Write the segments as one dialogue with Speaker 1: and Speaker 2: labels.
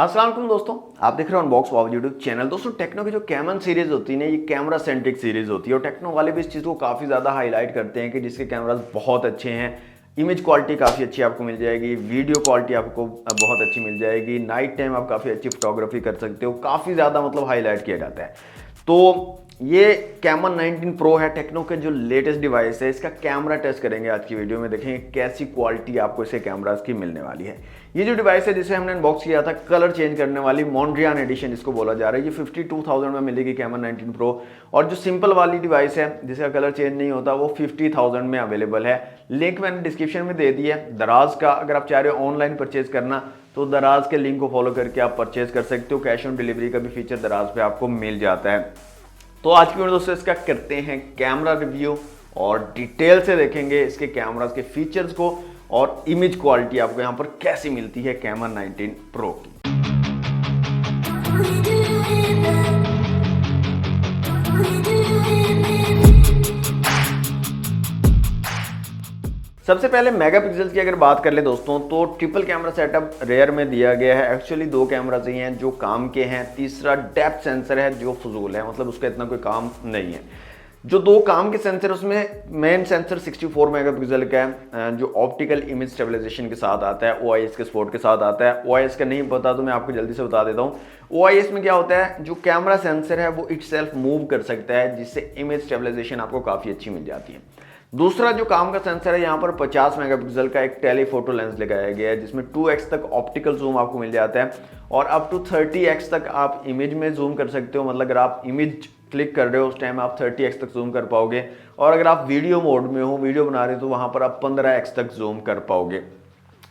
Speaker 1: अस्सलाम वालेकुम दोस्तों, आप देख रहे हो अनबॉक्स वाव यूट्यूब चैनल। दोस्तों टेक्नो की जो कैमन सीरीज होती है ना, ये कैमरा सेंट्रिक सीरीज होती है और टेक्नो वाले भी इस चीज़ को काफ़ी ज़्यादा हाईलाइट करते हैं कि जिसके कैमराज बहुत अच्छे हैं, इमेज क्वालिटी काफ़ी अच्छी आपको मिल जाएगी, वीडियो क्वालिटी आपको बहुत अच्छी मिल जाएगी, नाइट टाइम आप काफ़ी अच्छी फोटोग्राफी कर सकते हो, काफ़ी ज़्यादा मतलब हाईलाइट किया जाता है। तो ये कैमन 19 प्रो है, टेक्नो के जो लेटेस्ट डिवाइस है, इसका कैमरा टेस्ट करेंगे आज की वीडियो में। देखेंगे कैसी क्वालिटी आपको इसके कैमरास की मिलने वाली है। ये जो डिवाइस है जिसे हमने अनबॉक्स किया था, कलर चेंज करने वाली मोन्ड्रियन एडिशन इसको बोला जा रहा है। ये 52,000 में मिलेगी कैमन 19 प्रो, और जो सिंपल वाली डिवाइस है जिसका कलर चेंज नहीं होता वो 50,000 में अवेलेबल है। लिंक मैंने डिस्क्रिप्शन में दे दी है दराज का। अगर आप चाह रहे हो ऑनलाइन परचेज करना तो दराज के लिंक को फॉलो करके आप परचेज कर सकते हो। कैश ऑन डिलीवरी का भी फीचर दराज पे आपको मिल जाता है। तो आज की वीडियो दोस्तों इसका करते हैं कैमरा रिव्यू और डिटेल से देखेंगे इसके कैमरास के फीचर्स को और इमेज क्वालिटी आपको यहाँ पर कैसी मिलती है कैमन 19 प्रो की। सबसे पहले मेगापिक्सल्स की अगर बात कर ले दोस्तों, तो ट्रिपल कैमरा सेटअप रेयर में दिया गया है। एक्चुअली दो कैमरास ही हैं जो काम के हैं, तीसरा डेप्थ सेंसर है जो फजूल है, मतलब उसका इतना कोई काम नहीं है। जो दो काम के सेंसर उसमें मेन सेंसर 64 मेगापिक्सल का है जो ऑप्टिकल इमेज स्टेबलाइजेशन के साथ आता है, OIS के सपोर्ट के साथ आता है। OIS का नहीं पता तो मैं आपको जल्दी से बता देता हूँ। OIS में क्या होता है, जो कैमरा सेंसर है वो इटसेल्फ मूव कर सकता है, जिससे इमेज स्टेबलाइजेशन आपको काफ़ी अच्छी मिल जाती है। दूसरा जो काम का सेंसर है, यहाँ पर 50 मेगापिक्सल का एक टेलीफोटो लेंस लगाया गया है जिसमें 2x तक ऑप्टिकल जूम आपको मिल जाता है और अप टू 30x तक आप इमेज में जूम कर सकते हो। मतलब अगर आप इमेज क्लिक कर रहे हो उस टाइम आप 30x तक जूम कर पाओगे, और अगर आप वीडियो मोड में हो, वीडियो बना रहे हो, तो वहाँ पर आप 15x तक जूम कर पाओगे।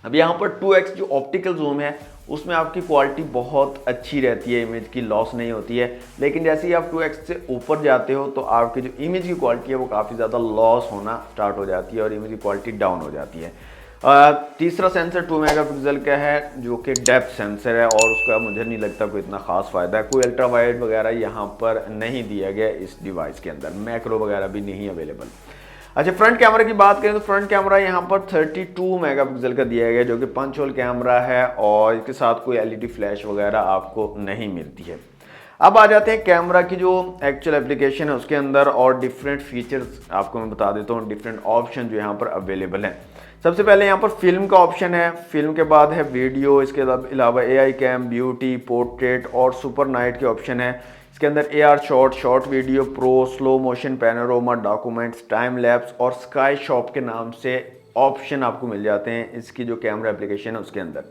Speaker 1: अब यहाँ पर 2x जो ऑप्टिकल जूम है उसमें आपकी क्वालिटी बहुत अच्छी रहती है, इमेज की लॉस नहीं होती है। लेकिन जैसे ही आप 2x से ऊपर जाते हो तो आपकी जो इमेज की क्वालिटी है वो काफ़ी ज़्यादा लॉस होना स्टार्ट हो जाती है और इमेज की क्वालिटी डाउन हो जाती है। तीसरा सेंसर 2 मेगापिक्सल का है जो कि डेप्थ सेंसर है और उसका मुझे नहीं लगता कोई इतना खास फ़ायदा है। कोई अल्ट्रा वाइड वगैरह यहाँ पर नहीं दिया गया इस डिवाइस के अंदर, मैक्रो वगैरह भी नहीं अवेलेबल। अच्छा, फ्रंट कैमरा की बात करें तो फ्रंट कैमरा यहाँ पर 32 मेगापिक्सल का दिया गया जो कि पंच होल कैमरा है और इसके साथ कोई LED फ्लैश वगैरह आपको नहीं मिलती है। अब आ जाते हैं कैमरा की जो एक्चुअल एप्लीकेशन है उसके अंदर और डिफरेंट फीचर्स आपको मैं बता देता हूँ, डिफरेंट ऑप्शन जो यहाँ पर अवेलेबल हैं। सबसे पहले यहाँ पर फिल्म का ऑप्शन है, फिल्म के बाद है वीडियो, इसके अलावा AI कैम, ब्यूटी, पोर्ट्रेट और सुपर नाइट के ऑप्शन है। इसके अंदर AR shot, short video, pro, slow motion, panorama, documents, time lapse और स्काई शॉप के नाम से ऑप्शन आपको मिल जाते हैं इसकी जो कैमरा एप्लीकेशन है उसके अंदर।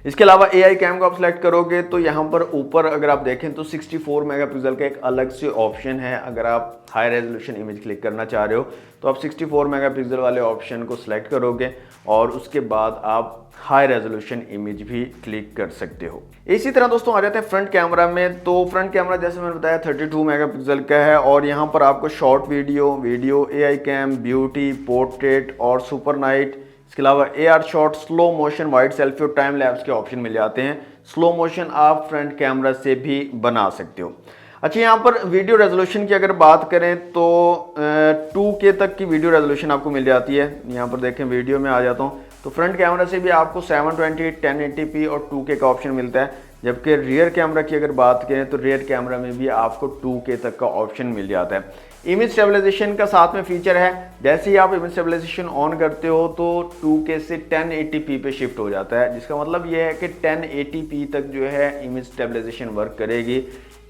Speaker 1: इसके अलावा AI कैम को आप सिलेक्ट करोगे तो यहाँ पर ऊपर अगर आप देखें तो 64 मेगापिक्सल का एक अलग से ऑप्शन है। अगर आप हाई रेजोल्यूशन इमेज क्लिक करना चाह रहे हो तो आप 64 मेगापिक्सल वाले ऑप्शन को सिलेक्ट करोगे और उसके बाद आप हाई रेजोल्यूशन इमेज भी क्लिक कर सकते हो। इसी तरह दोस्तों आ जाते हैं फ्रंट कैमरा में। तो फ्रंट कैमरा जैसे मैंने बताया 32 मेगापिक्सल का है और यहाँ पर आपको short video, AI cam, beauty, portrait और सुपर नाइट, इसके अलावा AR shot, slow motion, wide selfie और टाइम लैप्स के ऑप्शन मिल जाते हैं। स्लो मोशन आप फ्रंट कैमरा से भी बना सकते हो। अच्छा, यहाँ पर वीडियो रेजोल्यूशन की अगर बात करें तो 2K तक की वीडियो रेजोल्यूशन आपको मिल जाती है। यहाँ पर देखें, वीडियो में आ जाता हूँ तो फ्रंट कैमरा से भी आपको 720, 1080p और 2K का ऑप्शन मिलता है, जबकि रियर कैमरा की अगर बात करें तो रियर कैमरा में भी आपको 2K तक का ऑप्शन मिल जाता है। इमेज स्टेबलाइजेशन का साथ में फीचर है, जैसे ही आप इमेज स्टेबलाइजेशन ऑन करते हो तो 2K से 1080p पे शिफ्ट हो जाता है, जिसका मतलब ये है कि 1080p तक जो है इमेज स्टेबलाइजेशन वर्क करेगी।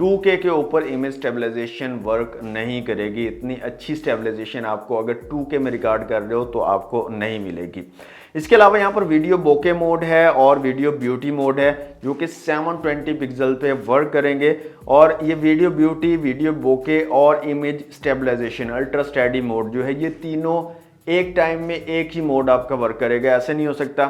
Speaker 1: 2K के ऊपर इमेज स्टेबलाइजेशन वर्क नहीं करेगी। इतनी अच्छी स्टेबलाइजेशन आपको अगर 2K में रिकॉर्ड कर रहे हो तो आपको नहीं मिलेगी। इसके अलावा यहाँ पर वीडियो बोके मोड है और वीडियो ब्यूटी मोड है जो कि 720 पिक्सल पे वर्क करेंगे। और ये वीडियो ब्यूटी, वीडियो बोके और image stabilisation, ultra steady mode जो है, ये तीनों एक टाइम में एक ही मोड आपका वर्क करेगा। ऐसा नहीं हो सकता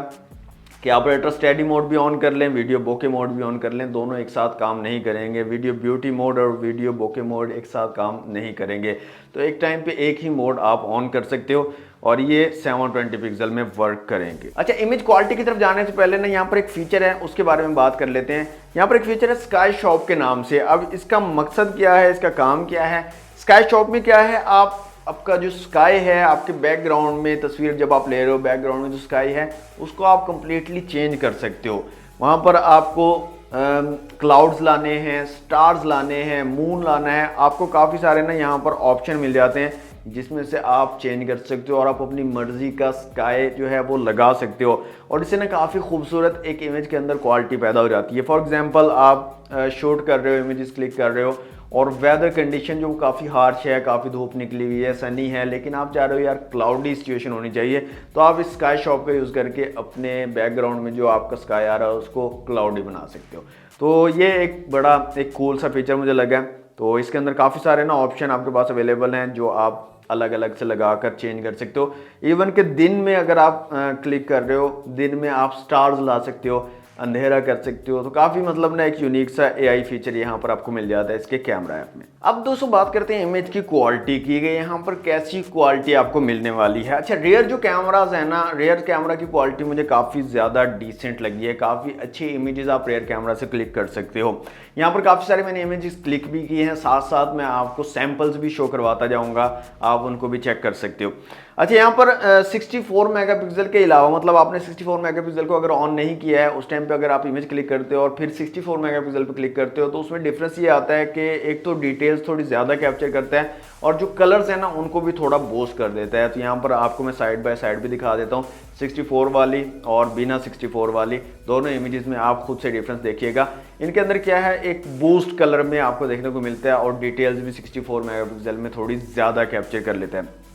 Speaker 1: कि आप अल्ट्रा स्टेडी मोड भी ऑन कर लें, वीडियो बोके मोड भी ऑन कर लें, दोनों एक साथ काम नहीं करेंगे। वीडियो ब्यूटी मोड और वीडियो बोके मोड एक साथ काम नहीं करेंगे, तो एक टाइम पे एक ही मोड आप ऑन कर सकते हो और ये 720 पिक्सल में वर्क करेंगे। अच्छा, इमेज क्वालिटी की तरफ जाने से पहले ना यहाँ पर एक फीचर है उसके बारे में बात कर लेते हैं। यहाँ पर एक फीचर है स्काई शॉप के नाम से। अब इसका मकसद क्या है, इसका काम क्या है? स्काई शॉप में क्या है, आप आपका जो स्काई है, आपके बैकग्राउंड में तस्वीर जब आप ले रहे हो, बैकग्राउंड में जो स्काई है उसको आप कंप्लीटली चेंज कर सकते हो। वहाँ पर आपको क्लाउड्स लाने हैं, स्टार्स लाने हैं, मून लाना है, आपको काफ़ी सारे ना यहाँ पर ऑप्शन मिल जाते हैं जिसमें से आप चेंज कर सकते हो और आप अपनी मर्जी का स्काई जो है वो लगा सकते हो और इससे ना काफ़ी खूबसूरत एक इमेज के अंदर क्वालिटी पैदा हो जाती है। फॉर एग्जांपल आप शूट कर रहे हो, इमेजेस क्लिक कर रहे हो और वेदर कंडीशन जो काफ़ी हार्श है, काफ़ी धूप निकली हुई है, सनी है, लेकिन आप चाह रहे हो यार क्लाउडी सिचुएशन होनी चाहिए, तो आप इस स्काई शॉप का यूज़ करके अपने बैकग्राउंड में जो आपका स्काई आ रहा है उसको क्लाउडी बना सकते हो। तो ये एक बड़ा एक कूल सा फीचर मुझे लगा। तो इसके अंदर काफ़ी सारे ना ऑप्शन आपके पास अवेलेबल हैं जो आप अलग अलग से लगाकर चेंज कर सकते हो। इवन के दिन में अगर आप क्लिक कर रहे हो, दिन में आप स्टार्स ला सकते हो, अंधेरा कर सकते हो। तो काफ़ी मतलब ना एक यूनिक सा एआई फीचर यहाँ पर आपको मिल जाता है इसके कैमरा ऐप में। अब दोस्तों बात करते हैं इमेज की क्वालिटी की, यहाँ पर कैसी क्वालिटी आपको मिलने वाली है। अच्छा, रियर जो कैमराज है ना, रियर कैमरा की क्वालिटी मुझे काफ़ी ज़्यादा डिसेंट लगी है। काफ़ी अच्छी इमेजेस आप रियर कैमरा से क्लिक कर सकते हो। यहाँ पर काफ़ी सारे मैंने इमेजेस क्लिक भी किए हैं, साथ साथ मैं आपको सैम्पल्स भी शो करवाता जाऊँगा, आप उनको भी चेक कर सकते हो। अच्छा, यहाँ पर 64 मेगापिक्सल के अलावा, मतलब आपने 64 मेगापिक्सल को अगर ऑन नहीं किया है उस टाइम पे अगर आप इमेज क्लिक करते हो और फिर 64 मेगापिक्सल पे क्लिक करते हो तो उसमें डिफरेंस ये आता है कि एक तो डिटेल्स थोड़ी ज़्यादा कैप्चर करता है और जो कलर्स है ना उनको भी थोड़ा बूस्ट कर देता है। तो यहाँ पर आपको मैं साइड बाय साइड भी दिखा देता हूँ, 64 वाली और बिना 64 वाली दोनों इमेजेस में आप खुद से डिफरेंस देखिएगा। इनके अंदर क्या है, एक बूस्ट कलर में आपको देखने को मिलता है और डिटेल्स भी 64 मेगापिक्सल में थोड़ी ज़्यादा कैप्चर कर लेता है।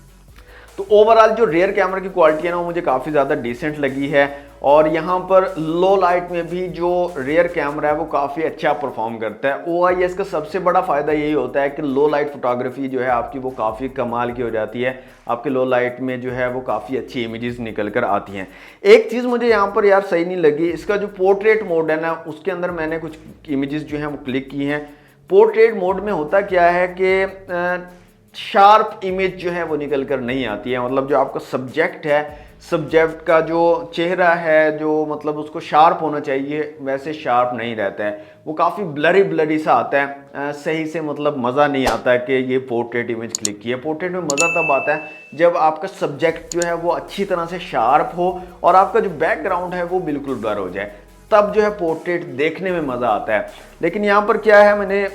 Speaker 1: तो ओवरऑल जो रियर कैमरा की क्वालिटी है ना वो मुझे काफ़ी ज़्यादा डिसेंट लगी है और यहाँ पर लो लाइट में भी जो रियर कैमरा है वो काफ़ी अच्छा परफॉर्म करता है। OIS का सबसे बड़ा फ़ायदा यही होता है कि लो लाइट फोटोग्राफी जो है आपकी वो काफ़ी कमाल की हो जाती है। आपके लो लाइट में जो है वो काफ़ी अच्छी इमेजेस निकल कर आती हैं। एक चीज़ मुझे यहाँ पर यार सही नहीं लगी, इसका जो पोर्ट्रेट मोड है ना उसके अंदर मैंने कुछ इमेजेस जो हैं वो क्लिक की हैं। पोर्ट्रेट मोड में होता क्या है कि शार्प इमेज जो है वो निकल कर नहीं आती है। मतलब जो आपका सब्जेक्ट है, सब्जेक्ट का जो चेहरा है जो मतलब उसको शार्प होना चाहिए वैसे शार्प नहीं रहता है, वो काफ़ी ब्लरी ब्लरी सा आता है। सही से मतलब मज़ा नहीं आता है कि ये पोर्ट्रेट इमेज क्लिक की है। पोर्ट्रेट में मज़ा तब आता है जब आपका सब्जेक्ट जो है वो अच्छी तरह से शार्प हो और आपका जो बैकग्राउंड है वो बिल्कुल ब्लर हो जाए, तब जो है पोर्ट्रेट देखने में मज़ा आता है। लेकिन यहाँ पर क्या है, मैंने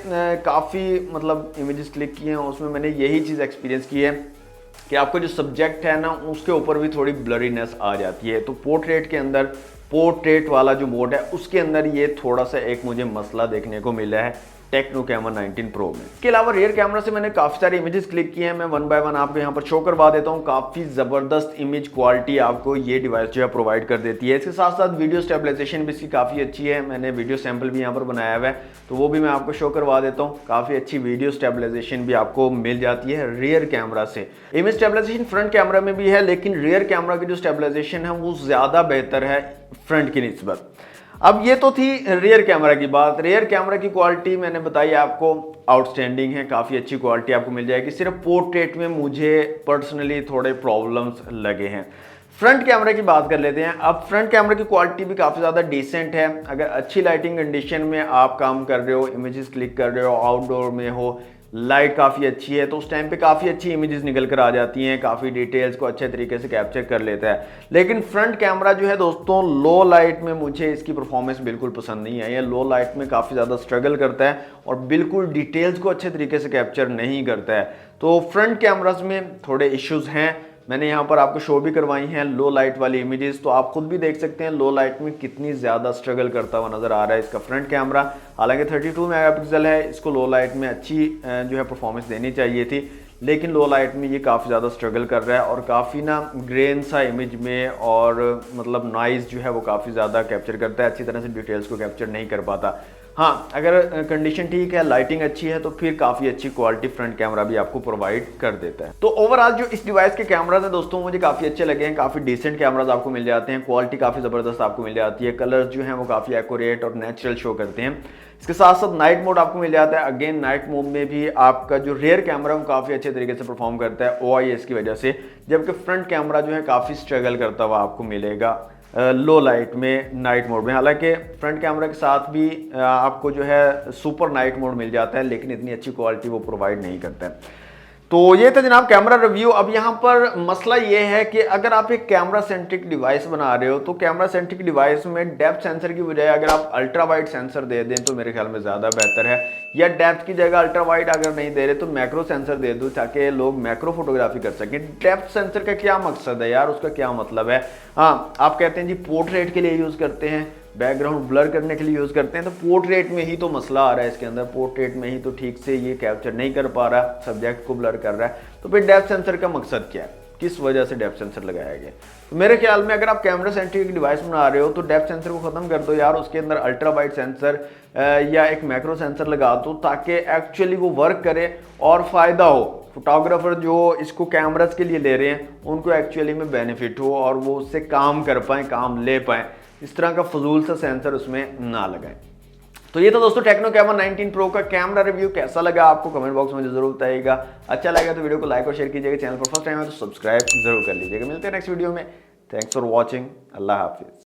Speaker 1: काफ़ी मतलब इमेजेस क्लिक किए हैं, उसमें मैंने यही चीज़ एक्सपीरियंस की है कि आपका जो सब्जेक्ट है ना उसके ऊपर भी थोड़ी ब्लरीनेस आ जाती है। तो पोर्ट्रेट के अंदर, पोर्ट्रेट वाला जो मोड है उसके अंदर ये थोड़ा सा एक मुझे मसला देखने को मिला है टेक्नो कैमरा 19 प्रो में। इसके अलावा रियर कैमरा से मैंने काफ़ी सारे इमेजेस क्लिक किए हैं, मैं वन बाय वन आपको यहाँ पर शो करवा देता हूँ। काफ़ी ज़बरदस्त इमेज क्वालिटी आपको ये डिवाइस जो है प्रोवाइड कर देती है। इसके साथ साथ वीडियो स्टेबलाइजेशन भी इसकी काफ़ी अच्छी है। मैंने वीडियो सैंपल भी यहाँ पर बनाया हुआ है तो वो भी मैं आपको शो करवा देता हूँ। काफ़ी अच्छी वीडियो स्टेबलाइजेशन भी आपको मिल जाती है रियर कैमरा से। इमेज स्टेबलाइजेशन फ्रंट कैमरा में भी है, लेकिन रियर कैमरा की जो स्टेबलाइजेशन है वो ज़्यादा बेहतर है फ्रंट की निस्बत। अब ये तो थी रियर कैमरा की बात। रियर कैमरा की क्वालिटी मैंने बताई आपको आउटस्टैंडिंग है, काफ़ी अच्छी क्वालिटी आपको मिल जाएगी। सिर्फ पोर्ट्रेट में मुझे पर्सनली थोड़े प्रॉब्लम्स लगे हैं। फ्रंट कैमरा की बात कर लेते हैं। अब फ्रंट कैमरा की क्वालिटी भी काफ़ी ज़्यादा डिसेंट है। अगर अच्छी लाइटिंग कंडीशन में आप काम कर रहे हो, इमेजेस क्लिक कर रहे हो, आउटडोर में हो, लाइट काफ़ी अच्छी है तो उस टाइम पे काफ़ी अच्छी इमेजेस निकल कर आ जाती हैं, काफ़ी डिटेल्स को अच्छे तरीके से कैप्चर कर लेता है। लेकिन फ्रंट कैमरा जो है दोस्तों, लो लाइट में मुझे इसकी परफॉर्मेंस बिल्कुल पसंद नहीं आई है। लो लाइट में काफ़ी ज़्यादा स्ट्रगल करता है और बिल्कुल डिटेल्स को अच्छे तरीके से कैप्चर नहीं करता है। तो फ्रंट कैमराज में थोड़े इश्यूज़ हैं, मैंने यहाँ पर आपको शो भी करवाई हैं लो लाइट वाली इमेजेस, तो आप खुद भी देख सकते हैं लो लाइट में कितनी ज़्यादा स्ट्रगल करता हुआ नज़र आ रहा है इसका फ्रंट कैमरा। हालांकि 32 मेगापिक्सल है, इसको लो लाइट में अच्छी जो है परफॉर्मेंस देनी चाहिए थी, लेकिन लो लाइट में ये काफ़ी ज़्यादा स्ट्रगल कर रहा है और काफ़ी ना ग्रेन सा इमेज में और मतलब नॉइज़ जो है वो काफ़ी ज़्यादा कैप्चर करता है, अच्छी तरह से डिटेल्स को कैप्चर नहीं कर पाता। हाँ, अगर कंडीशन ठीक है, लाइटिंग अच्छी है तो फिर काफ़ी अच्छी क्वालिटी फ्रंट कैमरा भी आपको प्रोवाइड कर देता है। तो ओवरऑल जो इस डिवाइस के कैमराज हैं दोस्तों मुझे काफ़ी अच्छे लगे हैं। काफ़ी डिसेंट कैमराज आपको मिल जाते हैं, क्वालिटी काफ़ी ज़बरदस्त आपको मिल जाती है, कलर्स जो हैं वो काफ़ी एक्यूरेट और नेचुरल शो करते हैं। इसके साथ साथ नाइट मोड आपको मिल जाता है। अगेन नाइट मोड में भी आपका जो रियर कैमरा है वो काफ़ी अच्छे तरीके से परफॉर्म करता है OIS की वजह से, जबकि फ्रंट कैमरा जो है काफ़ी स्ट्रगल करता हुआ आपको मिलेगा लो लाइट में, नाइट मोड में। हालांकि फ्रंट कैमरा के साथ भी आपको जो है सुपर नाइट मोड मिल जाता है, लेकिन इतनी अच्छी क्वालिटी वो प्रोवाइड नहीं करता है। तो ये था जनाब कैमरा रिव्यू। अब यहाँ पर मसला ये है कि अगर आप एक कैमरा सेंट्रिक डिवाइस बना रहे हो तो कैमरा सेंट्रिक डिवाइस में डेप्थ सेंसर की बजाय अगर आप अल्ट्रा वाइड सेंसर दे दें तो मेरे ख्याल में ज़्यादा बेहतर है, या डेप्थ की जगह अल्ट्रा वाइड अगर नहीं दे रहे तो मैक्रो सेंसर दे दो ताकि लोग मैक्रो फोटोग्राफी कर सकें। डेप्थ सेंसर का क्या मकसद है यार, उसका क्या मतलब है? हाँ, आप कहते हैं जी पोर्ट्रेट के लिए यूज़ करते हैं, बैकग्राउंड ब्लर करने के लिए यूज़ करते हैं, तो पोर्ट्रेट में ही तो मसला आ रहा है इसके अंदर, पोर्ट्रेट में ही तो ठीक से ये कैप्चर नहीं कर पा रहा, सब्जेक्ट को ब्लर कर रहा है। तो फिर डेप्थ सेंसर का मकसद क्या है, किस वजह से डेप्थ सेंसर लगाया गया? तो मेरे ख्याल में अगर आप कैमरा सेंट्रिक डिवाइस बना रहे हो तो डेप्थ सेंसर को ख़त्म कर दो यार, उसके अंदर अल्ट्रा वाइड सेंसर या एक मैक्रो सेंसर लगा दो ताकि एक्चुअली वो वर्क करे और फ़ायदा हो। फोटोग्राफर जो इसको कैमरास के लिए ले रहे हैं उनको एक्चुअली में बेनिफिट हो और वो उससे काम कर पाएँ, काम ले पाएँ, इस तरह का फजूल सा सेंसर उसमें ना लगाएं। तो ये तो दोस्तों टेक्नो कैमरा 19 प्रो का कैमरा रिव्यू। कैसा लगा आपको कमेंट बॉक्स में जरूर बताइएगा। अच्छा लगा तो वीडियो को लाइक और शेयर कीजिएगा, चैनल पर फर्स्ट टाइम है तो सब्सक्राइब जरूर कर लीजिएगा। मिलते हैं नेक्स्ट वीडियो में। Thanks for watching. Allah Hafiz.